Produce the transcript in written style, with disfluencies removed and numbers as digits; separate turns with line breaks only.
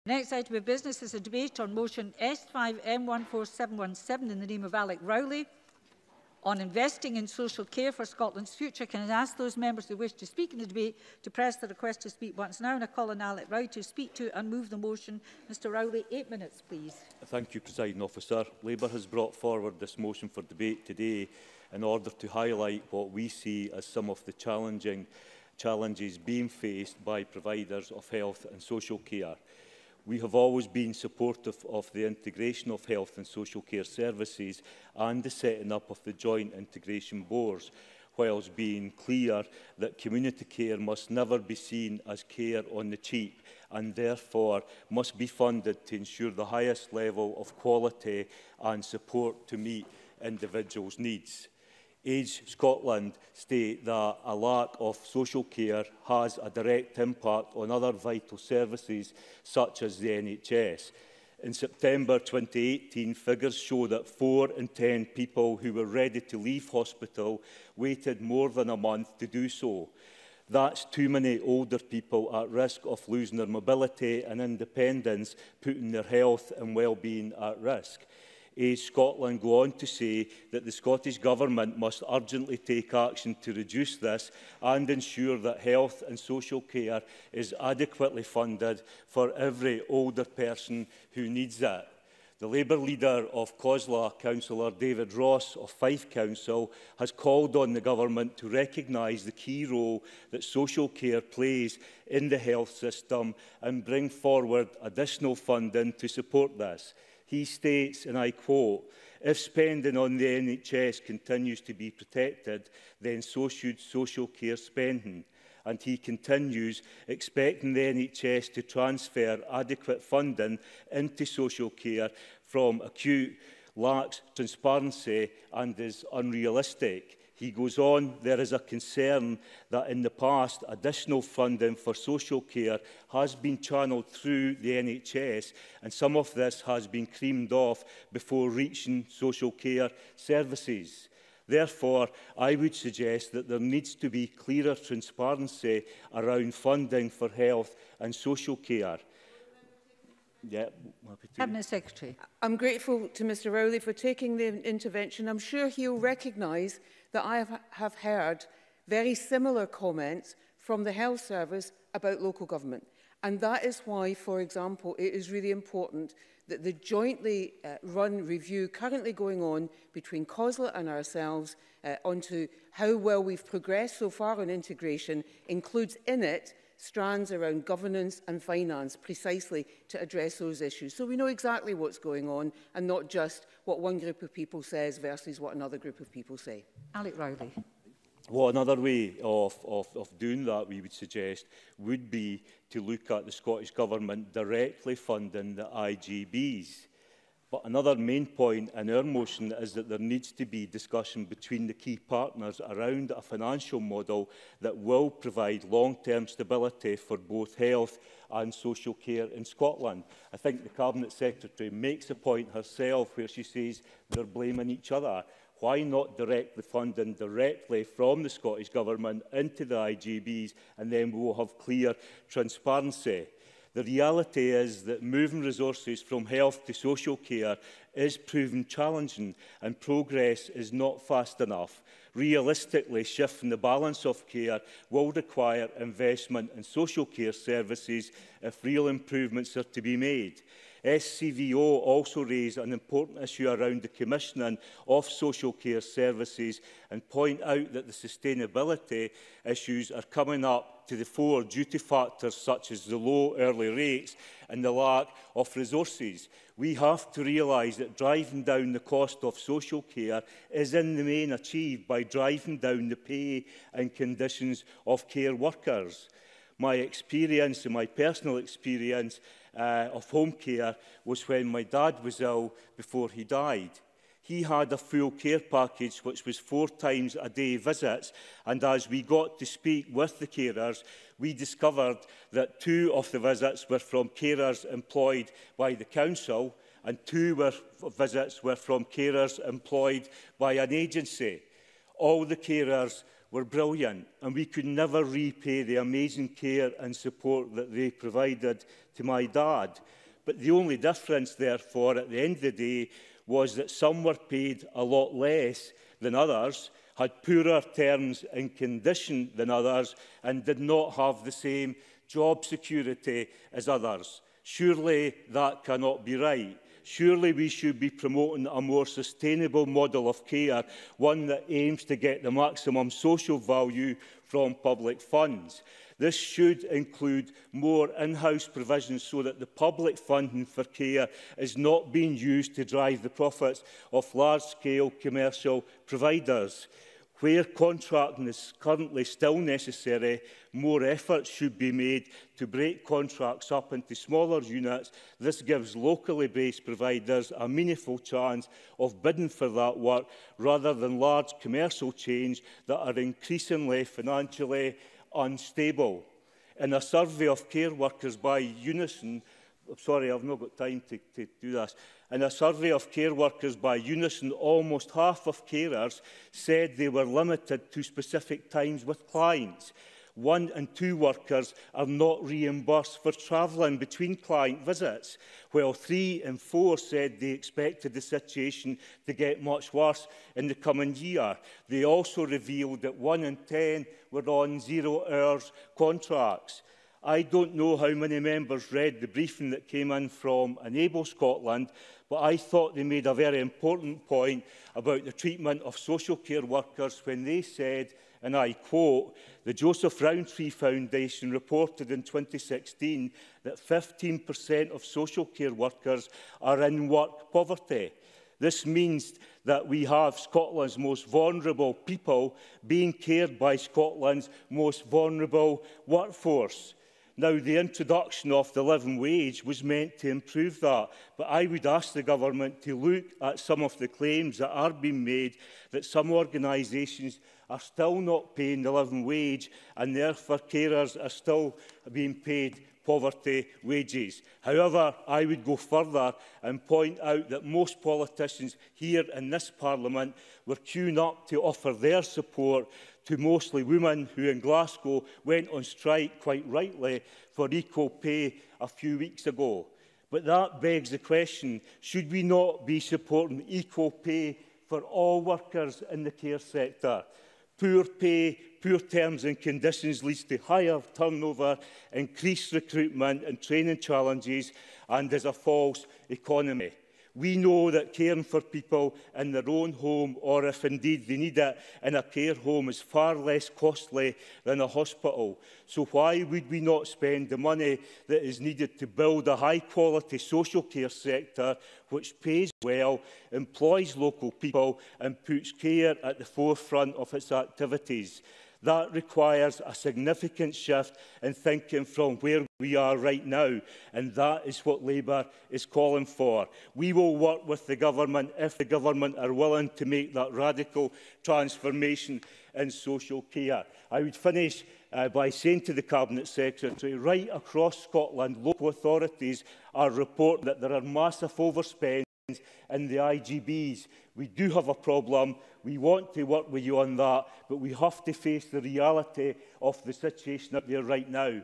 The next item of business is a debate on motion S5M14717 in the name of Alec Rowley on investing in social care for Scotland's future. Can I ask those members who wish to speak in the debate to press the request to speak once now, and I call on Alec Rowley to speak to and move the motion. Mr Rowley, 8 minutes, please.
Thank you, Presiding Officer. Labour has brought forward this motion for debate today in order to highlight what we see as some of the challenges being faced by providers of health and social care. We have always been supportive of the integration of health and social care services and the setting up of the joint integration boards, whilst being clear that community care must never be seen as care on the cheap and therefore must be funded to ensure the highest level of quality and support to meet individuals' needs. Age Scotland state that a lack of social care has a direct impact on other vital services such as the NHS. In September 2018, figures show that 4 in 10 people who were ready to leave hospital waited more than a month to do so. That's too many older people at risk of losing their mobility and independence, putting their health and well-being at risk. Age Scotland go on to say that the Scottish Government must urgently take action to reduce this and ensure that health and social care is adequately funded for every older person who needs it. The Labour leader of COSLA, Councillor David Ross of Fife Council, has called on the Government to recognise the key role that social care plays in the health system and bring forward additional funding to support this. He states, and I quote, "If spending on the NHS continues to be protected, then so should social care spending." And he continues, expecting the NHS to transfer adequate funding into social care from acute lacks transparency and is unrealistic. He goes on, there is a concern that in the past additional funding for social care has been channelled through the NHS and some of this has been creamed off before reaching social care services. Therefore, I would suggest that there needs to be clearer transparency around funding for health and social care.
Cabinet Secretary.
I'm grateful to Mr Rowley for taking the intervention. I'm sure he'll recognise that I have heard very similar comments from the Health Service about local government. And that is why, for example, it is really important that the jointly run review currently going on between COSLA and ourselves onto how well we've progressed so far on integration includes in it strands around governance and finance precisely to address those issues. So we know exactly what's going on and not just what one group of people says versus what another group of people say.
Alec Rowley.
Well, another way of doing that, we would suggest, would be to look at the Scottish Government directly funding the IGBs. But another main point in our motion is that there needs to be discussion between the key partners around a financial model that will provide long-term stability for both health and social care in Scotland. I think the Cabinet Secretary makes a point herself where she says they're blaming each other. Why not direct the funding directly from the Scottish Government into the IGBs, and then we will have clear transparency? The reality is that moving resources from health to social care is proven challenging and progress is not fast enough. Realistically, shifting the balance of care will require investment in social care services if real improvements are to be made. SCVO also raised an important issue around the commissioning of social care services and point out that the sustainability issues are coming up to the fore due to factors such as the low early rates and the lack of resources. We have to realise that driving down the cost of social care is in the main achieved by driving down the pay and conditions of care workers. My experience and my personal experience of home care was when my dad was ill before he died. He had a full care package which was 4 times a day visits, and as we got to speak with the carers, we discovered that 2 of the visits were from carers employed by the council and 2 visits were from carers employed by an agency. All the carers were brilliant, and we could never repay the amazing care and support that they provided to my dad. But the only difference, therefore, at the end of the day, was that some were paid a lot less than others, had poorer terms and conditions than others, and did not have the same job security as others. Surely that cannot be right. Surely we should be promoting a more sustainable model of care, one that aims to get the maximum social value from public funds. This should include more in-house provisions so that the public funding for care is not being used to drive the profits of large-scale commercial providers. Where contracting is currently still necessary, more effort should be made to break contracts up into smaller units. This gives locally based providers a meaningful chance of bidding for that work, rather than large commercial chains that are increasingly financially unstable. In a survey of care workers by Unison, sorry, I've not got time to do this. In a survey of care workers by Unison, almost half of carers said they were limited to specific times with clients. 1 in 2 workers are not reimbursed for travelling between client visits, while 3 in 4 said they expected the situation to get much worse in the coming year. They also revealed that 1 in 10 were on 0 hours contracts. I don't know how many members read the briefing that came in from Enable Scotland, but I thought they made a very important point about the treatment of social care workers when they said, and I quote, "The Joseph Rowntree Foundation reported in 2016 that 15% of social care workers are in work poverty. This means that we have Scotland's most vulnerable people being cared by Scotland's most vulnerable workforce." Now, the introduction of the living wage was meant to improve that, but I would ask the Government to look at some of the claims that are being made that some organisations are still not paying the living wage, and therefore carers are still being paid poverty wages. However, I would go further and point out that most politicians here in this Parliament were queuing up to offer their support to mostly women who in Glasgow went on strike, quite rightly, for equal pay a few weeks ago. But that begs the question, should we not be supporting equal pay for all workers in the care sector? Poor pay, poor terms and conditions leads to higher turnover, increased recruitment and training challenges, and is a false economy. We know that caring for people in their own home, or if indeed they need it in a care home, is far less costly than a hospital. So why would we not spend the money that is needed to build a high-quality social care sector which pays well, employs local people and puts care at the forefront of its activities? That requires a significant shift in thinking from where we are right now, and that is what Labour is calling for. We will work with the Government if the Government are willing to make that radical transformation in social care. I would finish by saying to the Cabinet Secretary, right across Scotland, local authorities are reporting that there are massive overspends in the IGBs. We do have a problem. We want to work with you on that, but we have to face the reality of the situation up there right now.